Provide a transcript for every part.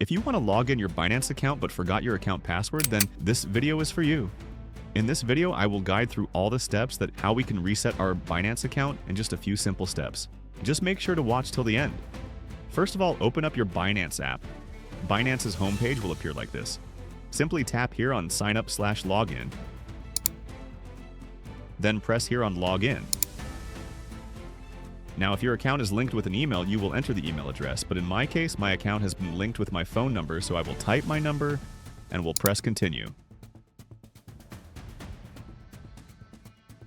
If you want to log in your Binance account but forgot your account password, then this video is for you. In this video, I will guide through all the steps that how we can reset our Binance account in just a few simple steps. Just make sure to watch till the end. First of all, open up your Binance app. Binance's homepage will appear like this. Simply tap here on Sign Up/Login. Then press here on Login. Now, if your account is linked with an email, you will enter the email address, but in my case, my account has been linked with my phone number, so I will type my number and will press Continue.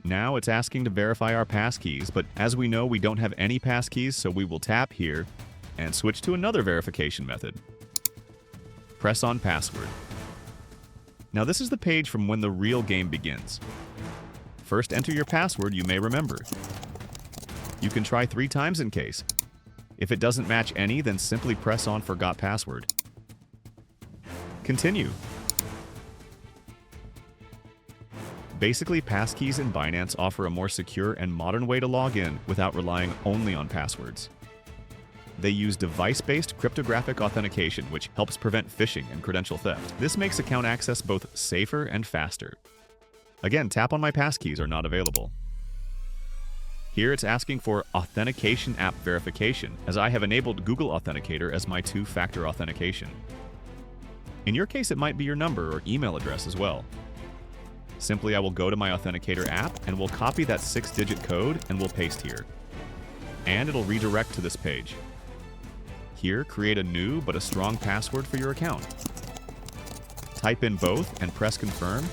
Now it's asking to verify our passkeys, but as we know, we don't have any passkeys, so we will tap here and switch to another verification method. Press on Password. Now this is the page from when the real game begins. First, enter your password you may remember. You can try 3 times in case. If it doesn't match any, then simply press on Forgot Password. Continue. Basically, passkeys in Binance offer a more secure and modern way to log in without relying only on passwords. They use device-based cryptographic authentication, which helps prevent phishing and credential theft. This makes account access both safer and faster. Again, tap on My passkeys are not available. Here it's asking for Authentication App Verification, as I have enabled Google Authenticator as my 2-factor authentication. In your case, it might be your number or email address as well. Simply, I will go to my Authenticator app and will copy that 6-digit code and will paste here. And it'll redirect to this page. Here, create a new but a strong password for your account. Type in both and press Confirm,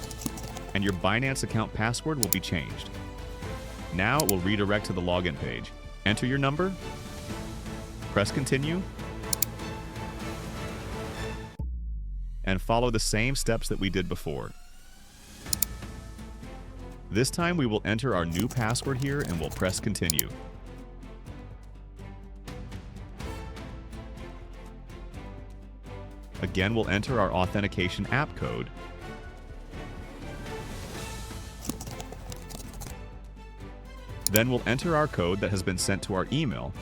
and your Binance account password will be changed. Now it will redirect to the login page. Enter your number, press Continue, and follow the same steps that we did before. This time we will enter our new password here and we'll press Continue. Again, we'll enter our authentication app code. Then we'll enter our code that has been sent to our email.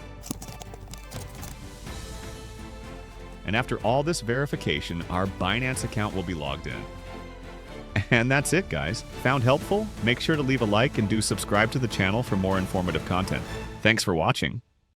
And after all this verification, our Binance account will be logged in. And that's it, guys. Found helpful? Make sure to leave a like and do subscribe to the channel for more informative content. Thanks for watching.